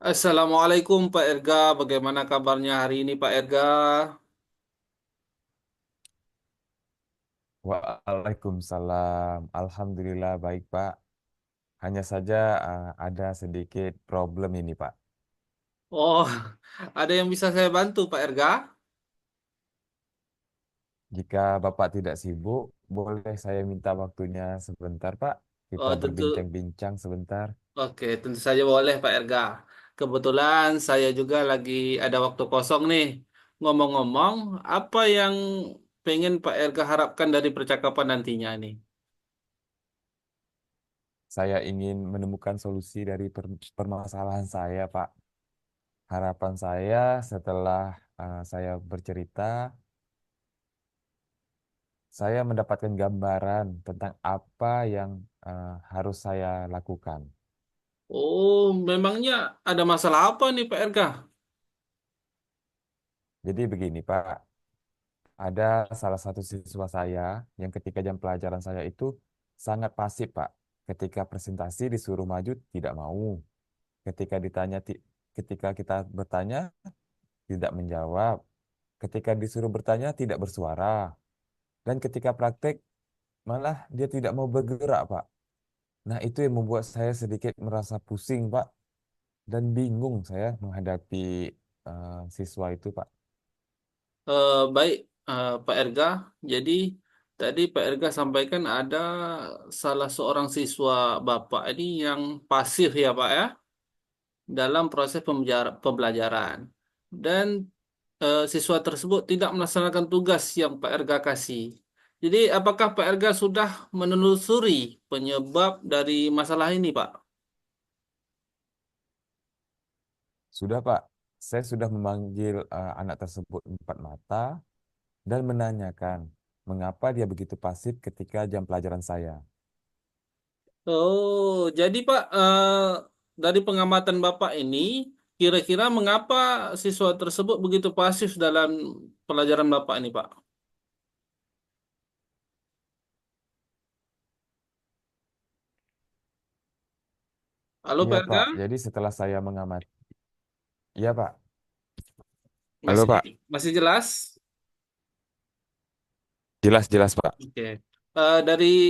Assalamualaikum Pak Erga, bagaimana kabarnya hari ini Pak Erga? Waalaikumsalam. Alhamdulillah baik, Pak. Hanya saja ada sedikit problem ini, Pak. Oh, ada yang bisa saya bantu Pak Erga? Jika Bapak tidak sibuk, boleh saya minta waktunya sebentar, Pak. Kita Oh, tentu, berbincang-bincang sebentar. oke, tentu saja boleh Pak Erga. Kebetulan saya juga lagi ada waktu kosong nih. Ngomong-ngomong, apa yang pengen Pak Erga harapkan dari percakapan nantinya nih? Saya ingin menemukan solusi dari permasalahan saya, Pak. Harapan saya setelah saya bercerita, saya mendapatkan gambaran tentang apa yang harus saya lakukan. Oh, memangnya ada masalah apa nih Pak Erga? Jadi begini, Pak. Ada salah satu siswa saya yang ketika jam pelajaran saya itu sangat pasif, Pak. Ketika presentasi disuruh maju tidak mau. Ketika ketika kita bertanya tidak menjawab. Ketika disuruh bertanya tidak bersuara. Dan ketika praktek malah dia tidak mau bergerak, Pak. Nah, itu yang membuat saya sedikit merasa pusing, Pak, dan bingung saya menghadapi siswa itu, Pak. Baik, Pak Erga. Jadi tadi Pak Erga sampaikan ada salah seorang siswa Bapak ini yang pasif ya Pak ya dalam proses pembelajaran dan siswa tersebut tidak melaksanakan tugas yang Pak Erga kasih. Jadi apakah Pak Erga sudah menelusuri penyebab dari masalah ini Pak? Sudah, Pak. Saya sudah memanggil anak tersebut empat mata dan menanyakan mengapa dia begitu pasif ketika jam pelajaran saya. Oh, jadi Pak, dari pengamatan Bapak ini, kira-kira mengapa siswa tersebut begitu pasif dalam pelajaran Bapak ini, Pak? Halo, Iya, Pak Pak. Erga? Jadi setelah saya mengamati, iya, Pak. Halo, Masih Pak. masih jelas? Jelas-jelas, Pak. Oke. Dari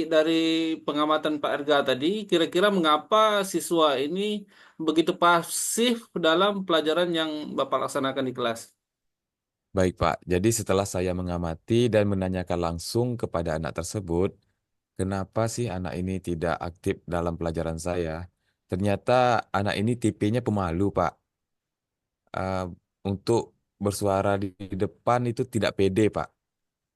pengamatan Pak Erga tadi, kira-kira mengapa siswa ini begitu pasif dalam pelajaran yang Bapak laksanakan di kelas? Baik, Pak. Jadi setelah saya mengamati dan menanyakan langsung kepada anak tersebut, kenapa sih anak ini tidak aktif dalam pelajaran saya? Ternyata anak ini tipenya pemalu, Pak. Eh, untuk bersuara di depan itu tidak pede, Pak.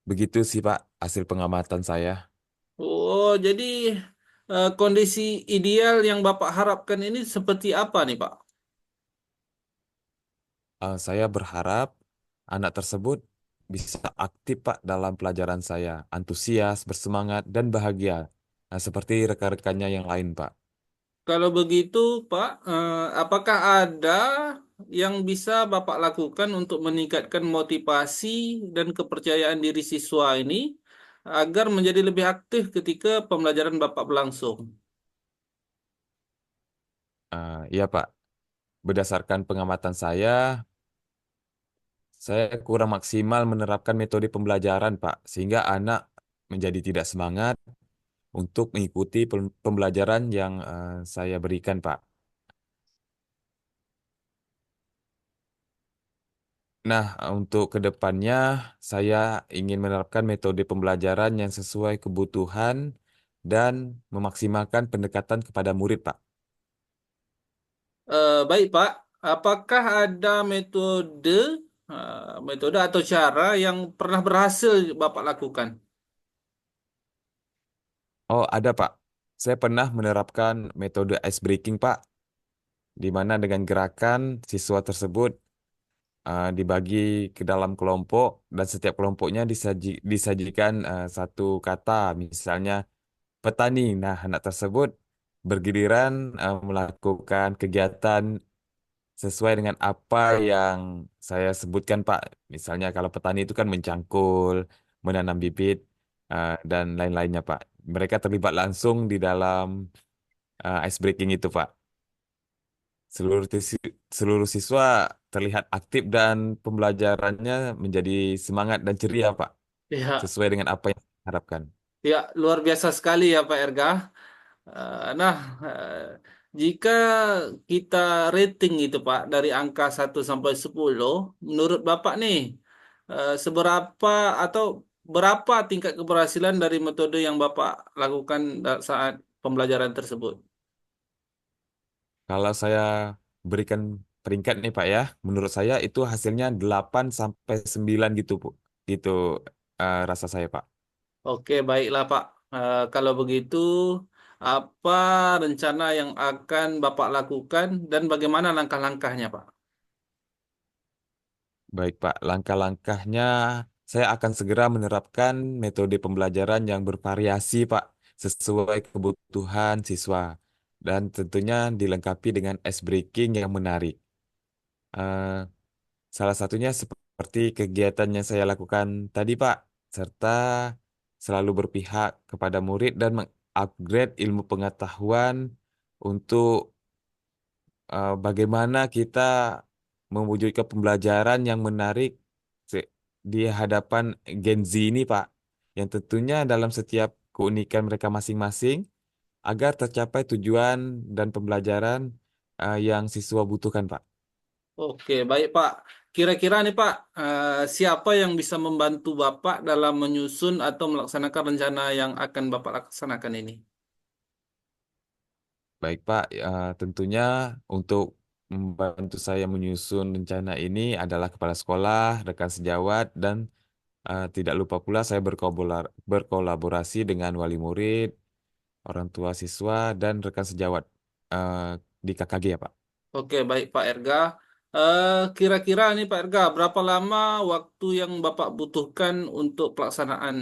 Begitu sih, Pak, hasil pengamatan saya. Oh, jadi kondisi ideal yang Bapak harapkan ini seperti apa nih, Pak? Saya berharap anak tersebut bisa aktif, Pak, dalam pelajaran saya. Antusias, bersemangat, dan bahagia. Nah, seperti rekan-rekannya yang lain, Pak. Kalau begitu, Pak, apakah ada yang bisa Bapak lakukan untuk meningkatkan motivasi dan kepercayaan diri siswa ini agar menjadi lebih aktif ketika pembelajaran Bapak berlangsung? Iya, Pak. Berdasarkan pengamatan saya kurang maksimal menerapkan metode pembelajaran, Pak, sehingga anak menjadi tidak semangat untuk mengikuti pembelajaran yang saya berikan, Pak. Nah, untuk kedepannya saya ingin menerapkan metode pembelajaran yang sesuai kebutuhan dan memaksimalkan pendekatan kepada murid, Pak. Baik, Pak. Apakah ada metode atau cara yang pernah berhasil Bapak lakukan? Oh, ada, Pak. Saya pernah menerapkan metode ice breaking, Pak, di mana dengan gerakan siswa tersebut dibagi ke dalam kelompok dan setiap kelompoknya disajikan satu kata, misalnya petani. Nah, anak tersebut bergiliran melakukan kegiatan sesuai dengan apa yang saya sebutkan, Pak. Misalnya kalau petani itu kan mencangkul, menanam bibit, dan lain-lainnya, Pak. Mereka terlibat langsung di dalam ice breaking itu, Pak. seluruh siswa terlihat aktif dan pembelajarannya menjadi semangat dan ceria, Pak, Ya, sesuai dengan apa yang diharapkan. ya luar biasa sekali ya Pak Erga. Nah, jika kita rating itu Pak dari angka 1 sampai 10, menurut Bapak nih, seberapa atau berapa tingkat keberhasilan dari metode yang Bapak lakukan saat pembelajaran tersebut? Kalau saya berikan peringkat nih Pak ya, menurut saya itu hasilnya 8 sampai 9 gitu, Bu. Gitu rasa saya, Pak. Oke, baiklah Pak. Kalau begitu, apa rencana yang akan Bapak lakukan dan bagaimana langkah-langkahnya Pak? Baik, Pak. Langkah-langkahnya saya akan segera menerapkan metode pembelajaran yang bervariasi, Pak, sesuai kebutuhan siswa. Dan tentunya dilengkapi dengan ice breaking yang menarik. Eh, Salah satunya seperti kegiatan yang saya lakukan tadi, Pak, serta selalu berpihak kepada murid dan mengupgrade ilmu pengetahuan untuk bagaimana kita mewujudkan pembelajaran yang menarik di hadapan Gen Z ini, Pak, yang tentunya dalam setiap keunikan mereka masing-masing agar tercapai tujuan dan pembelajaran yang siswa butuhkan, Pak. Oke, baik Pak. Kira-kira nih Pak, siapa yang bisa membantu Bapak dalam menyusun atau melaksanakan rencana yang akan Bapak laksanakan ini? Baik, Pak. Tentunya untuk membantu saya menyusun rencana ini adalah kepala sekolah, rekan sejawat, dan tidak lupa pula saya berkolaborasi dengan wali murid, orang tua siswa, dan rekan sejawat eh, di KKG ya, Pak. Oke, baik Pak Erga. Kira-kira nih Pak Erga, berapa lama waktu yang Bapak butuhkan untuk pelaksanaan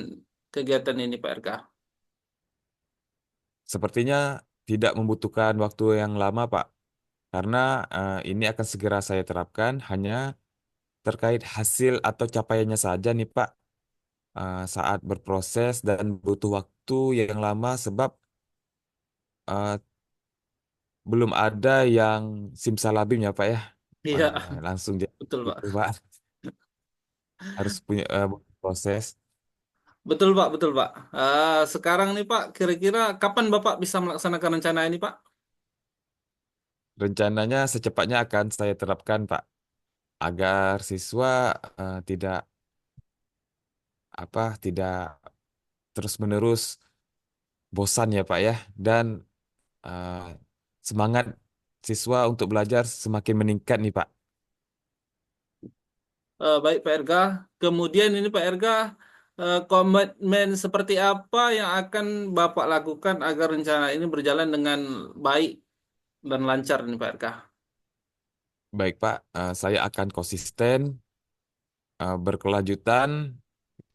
kegiatan ini Pak Erga? Sepertinya tidak membutuhkan waktu yang lama, Pak, karena ini akan segera saya terapkan hanya terkait hasil atau capaiannya saja nih, Pak. Saat berproses dan butuh waktu yang lama sebab eh, belum ada yang simsalabim ya, Pak ya. Iya, Langsung jadi betul itu, Pak. Pak. Harus punya proses. Betul Pak, betul Pak. Sekarang nih Pak, kira-kira kapan Bapak bisa melaksanakan rencana ini Pak? Rencananya secepatnya akan saya terapkan, Pak, agar siswa tidak tidak terus-menerus bosan ya, Pak ya, dan eh, semangat siswa untuk belajar semakin meningkat nih, Pak. Baik Pak Erga. Kemudian ini Pak Erga, komitmen seperti apa yang akan Bapak lakukan agar rencana ini berjalan dengan baik dan lancar ini Pak Erga? Baik, Pak, saya akan konsisten, berkelanjutan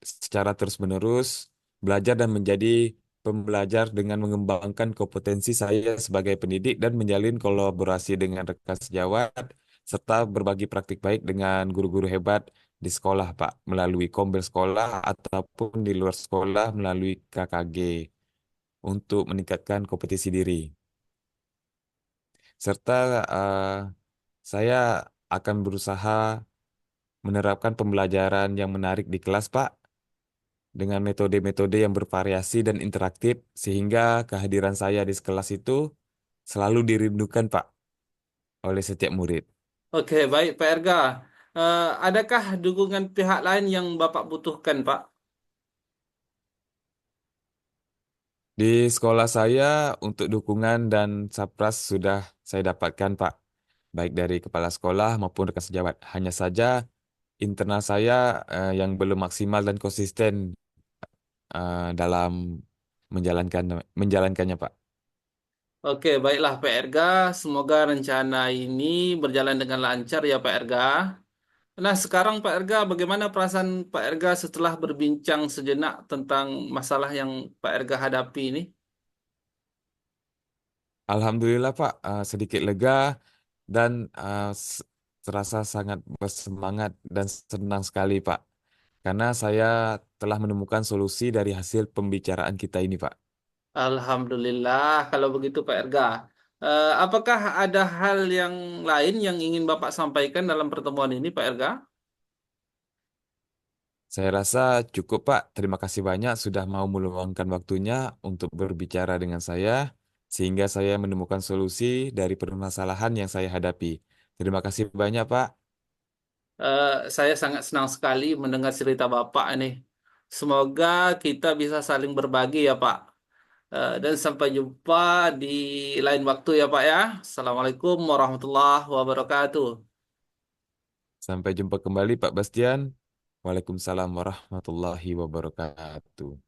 secara terus-menerus, belajar dan menjadi pembelajar dengan mengembangkan kompetensi saya sebagai pendidik dan menjalin kolaborasi dengan rekan sejawat, serta berbagi praktik baik dengan guru-guru hebat di sekolah, Pak, melalui kombel sekolah ataupun di luar sekolah melalui KKG untuk meningkatkan kompetisi diri. Serta saya akan berusaha menerapkan pembelajaran yang menarik di kelas, Pak, dengan metode-metode yang bervariasi dan interaktif sehingga kehadiran saya di kelas itu selalu dirindukan, Pak, oleh setiap murid. Oke, baik Pak Erga. Adakah dukungan pihak lain yang Bapak butuhkan Pak? Di sekolah saya untuk dukungan dan sapras sudah saya dapatkan, Pak, baik dari kepala sekolah maupun rekan sejawat. Hanya saja internal saya yang belum maksimal dan konsisten dalam menjalankannya, Pak. Oke, baiklah Pak Erga. Semoga rencana ini berjalan dengan lancar ya Pak Erga. Nah, sekarang Pak Erga, bagaimana perasaan Pak Erga setelah berbincang sejenak tentang masalah yang Pak Erga hadapi ini? Alhamdulillah, Pak, sedikit lega dan terasa sangat bersemangat dan senang sekali, Pak, karena saya telah menemukan solusi dari hasil pembicaraan kita ini, Pak. Alhamdulillah, kalau begitu Pak Erga. Apakah ada hal yang lain yang ingin Bapak sampaikan dalam pertemuan ini, Pak Erga? Saya rasa cukup Pak. Terima kasih banyak sudah mau meluangkan waktunya untuk berbicara dengan saya, sehingga saya menemukan solusi dari permasalahan yang saya hadapi. Terima kasih banyak Pak. Saya sangat senang sekali mendengar cerita Bapak ini. Semoga kita bisa saling berbagi ya, Pak. Dan sampai jumpa di lain waktu ya, Pak ya. Assalamualaikum warahmatullahi wabarakatuh. Sampai jumpa kembali Pak Bastian. Waalaikumsalam warahmatullahi wabarakatuh.